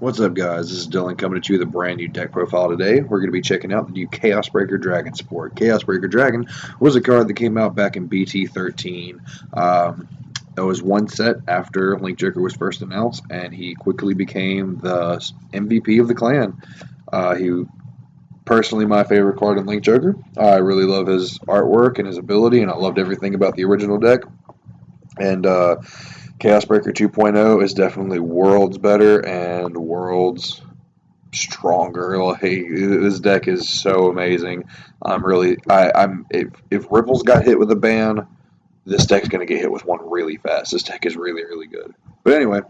What's up, guys? This is Dylan coming at you with a brand new deck profile today. We're going to be checking out the new Chaos Breaker Dragon support. Chaos Breaker Dragon was a card that came out back in BT 13. It was one set after Link Joker was first announced, and he quickly became the MVP of the clan. He personally my favorite card in Link Joker. I really love his artwork and his ability, and I loved everything about the original deck. And Chaos Breaker 2.0 is definitely worlds better and worlds stronger. Like, this deck is so amazing. I'm if Ripples got hit with a ban, this deck's gonna get hit with one really fast. This deck is really good. But anyway,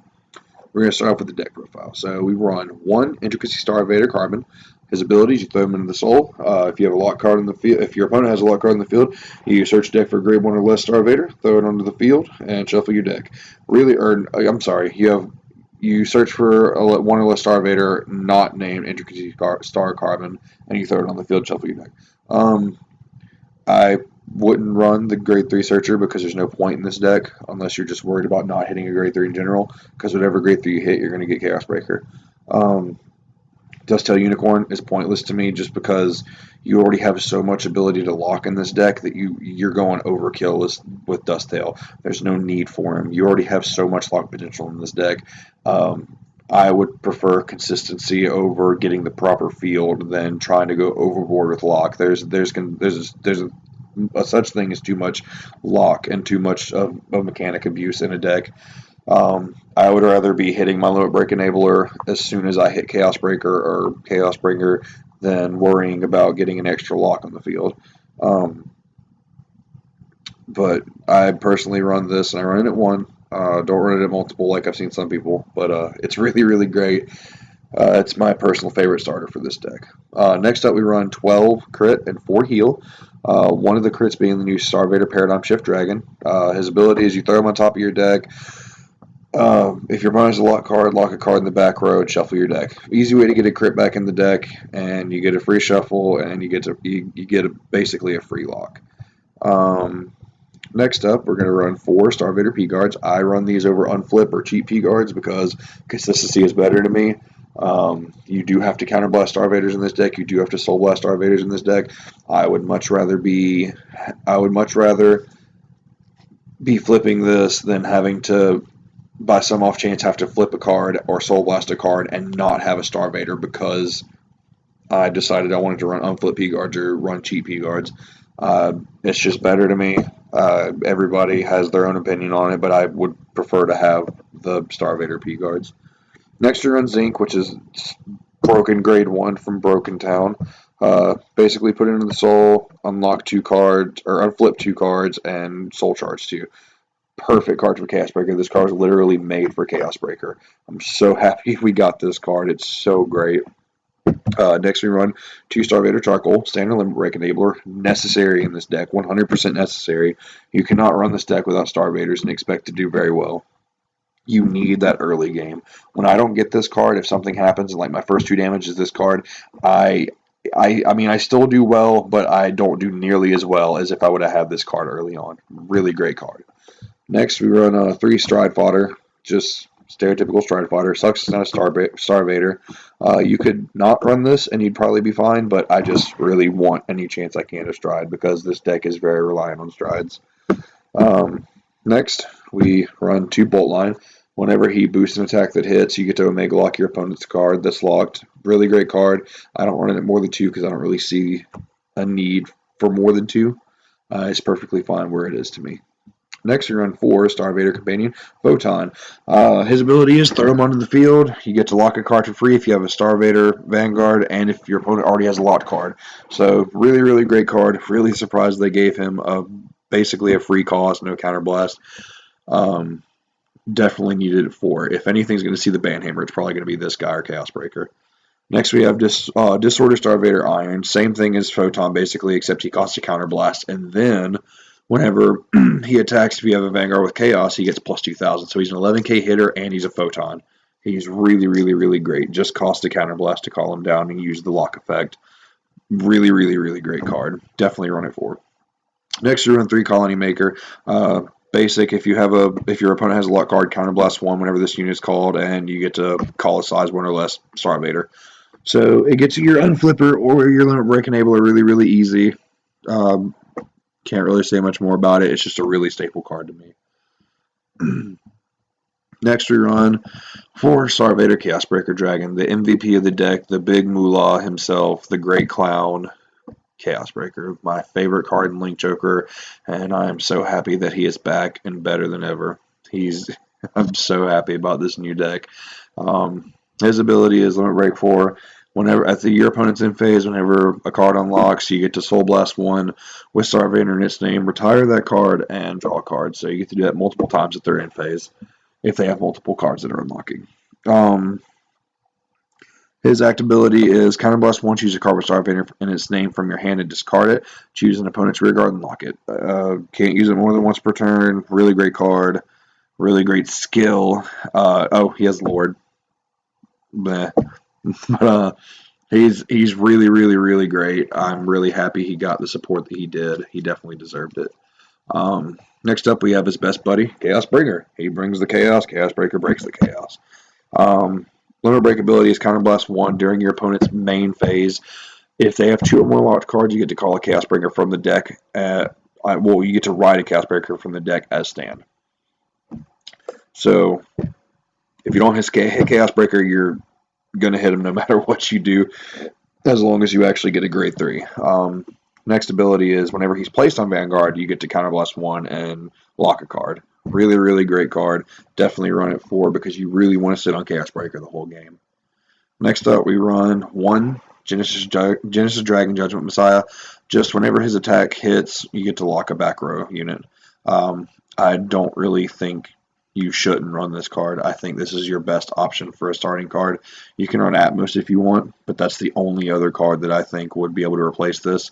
we're gonna start off with the deck profile. So we run one Intricacy Star-Vader Carbon. His abilities, you throw him into the soul. If you have a lock card in the field, if your opponent has a lock card in the field, you search deck for grade 1 or less Star-Vader, throw it onto the field, and shuffle your deck. You search for one or less Star-Vader not named Intricacy Star Carbon, and you throw it on the field, shuffle your deck. I wouldn't run the grade 3 searcher because there's no point in this deck unless you're just worried about not hitting a grade 3 in general, because whatever grade 3 you hit, you're going to get Chaos Breaker. Dusttail Unicorn is pointless to me just because you already have so much ability to lock in this deck that you're going overkill with Dusttail. There's no need for him. You already have so much lock potential in this deck. I would prefer consistency over getting the proper field than trying to go overboard with lock. There's a such thing as too much lock and too much of mechanic abuse in a deck. I would rather be hitting my limit break enabler as soon as I hit Chaos Breaker or Chaos Bringer than worrying about getting an extra lock on the field. But I personally run this, and I run it at one. Don't run it at multiple like I've seen some people, but it's really great. It's my personal favorite starter for this deck. Next up, we run 12 crit and 4 heal. One of the crits being the new Star-Vader Paradigm Shift Dragon. His ability is you throw him on top of your deck. If your opponent has a lock a card in the back row and shuffle your deck. Easy way to get a crit back in the deck, and you get a free shuffle, and you get basically a free lock. Next up, we're going to run 4 Star-Vader P-Guards. I run these over Unflip or cheap P-Guards because consistency is better to me. You do have to counterblast Star-Vaders in this deck. You do have to Soul Blast Star-Vaders in this deck. I would much rather be flipping this than having to, by some off chance, have to flip a card or Soul Blast a card and not have a Star-Vader because I decided I wanted to run Unflip P-Guards or run cheap P-Guards. It's just better to me. Everybody has their own opinion on it, but I would prefer to have the Star-Vader P-Guards. Next, you run Zinc, which is broken grade 1 from Broken Town. Basically put it into the soul, unlock 2 cards, or unflip 2 cards, and soul charge 2. Perfect card for Chaos Breaker. This card is literally made for Chaos Breaker. I'm so happy we got this card. It's so great. Next, we run 2 Star-Vader Charcoal, standard limit break enabler, necessary in this deck, 100% necessary. You cannot run this deck without Star-Vaders and expect to do very well. You need that early game. When I don't get this card, if something happens and like my first 2 damage is this card, I mean, I still do well, but I don't do nearly as well as if I would have had this card early on. Really great card. Next, we run 3 Stride Fodder, just stereotypical Stride Fodder. Sucks it's not a Star-Vader. You could not run this and you'd probably be fine, but I just really want any chance I can to Stride because this deck is very reliant on Strides. Next, we run 2 Bolt Line. Whenever he boosts an attack that hits, you get to Omega Lock your opponent's card that's locked. Really great card. I don't run it at more than 2 because I don't really see a need for more than 2. It's perfectly fine where it is to me. Next, we run 4 Star-Vader Companion Photon. His ability is throw him onto the field. You get to lock a card for free if you have a Star-Vader Vanguard and if your opponent already has a locked card. So really great card. Really surprised they gave him basically a free cost, no counterblast. Definitely needed it for. If anything's going to see the Banhammer, it's probably going to be this guy or Chaos Breaker. Next, we have Disorder Star-Vader Iron. Same thing as Photon, basically, except he costs a counterblast. And then, whenever he attacks, if you have a Vanguard with Chaos, he gets plus 2,000. So he's an 11k hitter, and he's a Photon. He's really great. Just cost a counterblast to call him down and use the lock effect. Really great card. Definitely run it for. Next, we run 3 Colony Maker. basic. If your opponent has a lock card, counterblast 1 whenever this unit is called, and you get to call a size 1 or less Star-Vader. So it gets your unflipper or your limit break enabler really, really easy. Can't really say much more about it. It's just a really staple card to me. Next we run for Star-Vader Chaos Breaker Dragon, the MVP of the deck, the big moolah himself, the great clown, Chaos Breaker, my favorite card in Link Joker, and I am so happy that he is back and better than ever. I'm so happy about this new deck. His ability is Limit Break 4. Whenever at your opponent's in phase, whenever a card unlocks, you get to Soul Blast 1 with Star-Vader in its name, retire that card, and draw a card. So you get to do that multiple times if they're in phase, if they have multiple cards that are unlocking. His act ability is Counterblast 1, choose a card with Star-Vader in its name from your hand and discard it. Choose an opponent's rear guard and lock it. Can't use it more than once per turn. Really great card. Really great skill. He has Lord. But he's really, really, really great. I'm really happy he got the support that he did. He definitely deserved it. Next up, we have his best buddy, Chaos Breaker. He brings the chaos. Chaos Breaker breaks the chaos. Limit Break ability is Counterblast 1 during your opponent's main phase. If they have 2 or more locked cards, you get to call a Chaos Breaker from the deck. You get to ride a Chaos Breaker from the deck as stand. So, if you don't hit Chaos Breaker, you're going to hit him no matter what you do, as long as you actually get a grade 3. Next ability is whenever he's placed on Vanguard, you get to Counterblast 1 and lock a card. Really, really great card. Definitely run it 4 because you really want to sit on Chaos Breaker the whole game. Next up, we run 1 Genesis Dragon Judgment Messiah. Just whenever his attack hits, you get to lock a back row unit. I don't really think you shouldn't run this card. I think this is your best option for a starting card. You can run Atmos if you want, but that's the only other card that I think would be able to replace this.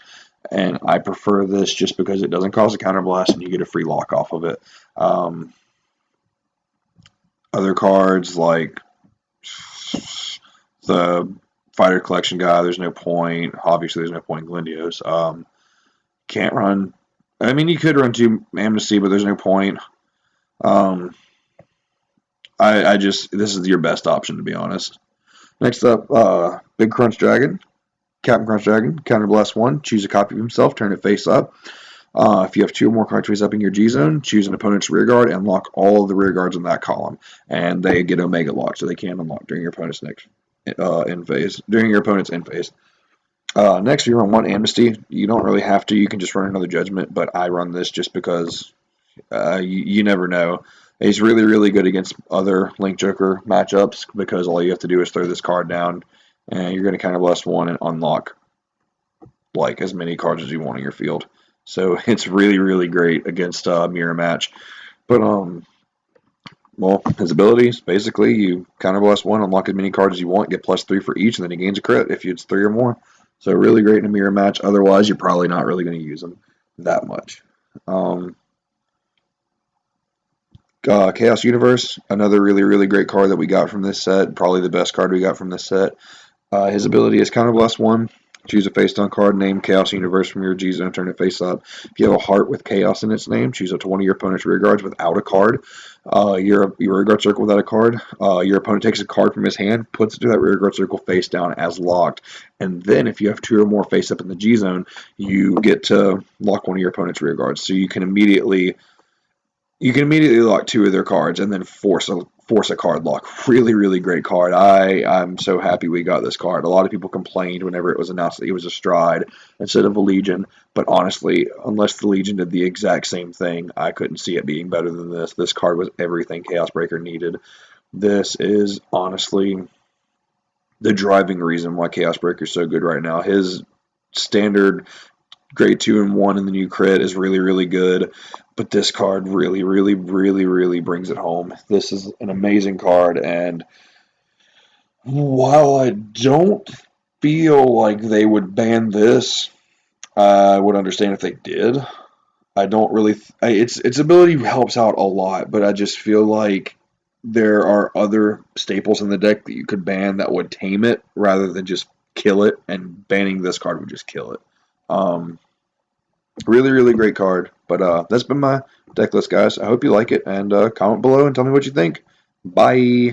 And I prefer this just because it doesn't cause a counterblast and you get a free lock off of it. Other cards like the Fighter Collection guy, there's no point. Obviously, there's no point in Glendios. Can't run. I mean, you could run 2 Amnesty, but there's no point. This is your best option, to be honest. Next up, Big Crunch Dragon. Captain Crunch Dragon, Counterblast 1, choose a copy of himself, turn it face up. If you have 2 or more cards face up in your G zone, choose an opponent's rear guard and lock all of the rear guards in that column. And they get Omega lock, so they can't unlock during your opponent's in phase. During your opponent's in phase. Next, you run 1 Amnesty. You don't really have to. You can just run another Judgment, but I run this just because you never know. He's really, really good against other Link Joker matchups because all you have to do is throw this card down, and you're going to Counterblast 1 and unlock like as many cards as you want in your field. So it's really, really great against mirror match. But his abilities basically you Counterblast 1, unlock as many cards as you want, get +3 for each, and then he gains a crit if it's 3 or more. So really great in a mirror match. Otherwise, you're probably not really going to use him that much. Chaos Universe, another really, really great card that we got from this set. Probably the best card we got from this set. His ability is Counterblast 1. Choose a face-down card named Chaos Universe from your G zone, turn it face up. If you have a heart with Chaos in its name, choose up to 1 of your opponent's rear guards without a card. Your rear guard circle without a card. Your opponent takes a card from his hand, puts it to that rear guard circle face down as locked. And then if you have 2 or more face up in the G zone, you get to lock 1 of your opponent's rear guards. So you can immediately lock 2 of their cards and then force a card lock. Really, really great card. I'm so happy we got this card. A lot of people complained whenever it was announced that it was a Stride instead of a Legion, but honestly, unless the Legion did the exact same thing, I couldn't see it being better than this. This card was everything Chaos Breaker needed. This is honestly the driving reason why Chaos Breaker is so good right now. His standard grade 2 and 1 in the new crit is really, really good, but this card really, really, really, really brings it home. This is an amazing card, and while I don't feel like they would ban this, I would understand if they did. I don't really. Its ability helps out a lot, but I just feel like there are other staples in the deck that you could ban that would tame it rather than just kill it, and banning this card would just kill it. Really, really great card. But that's been my deck list, guys. I hope you like it, and comment below and tell me what you think. Bye.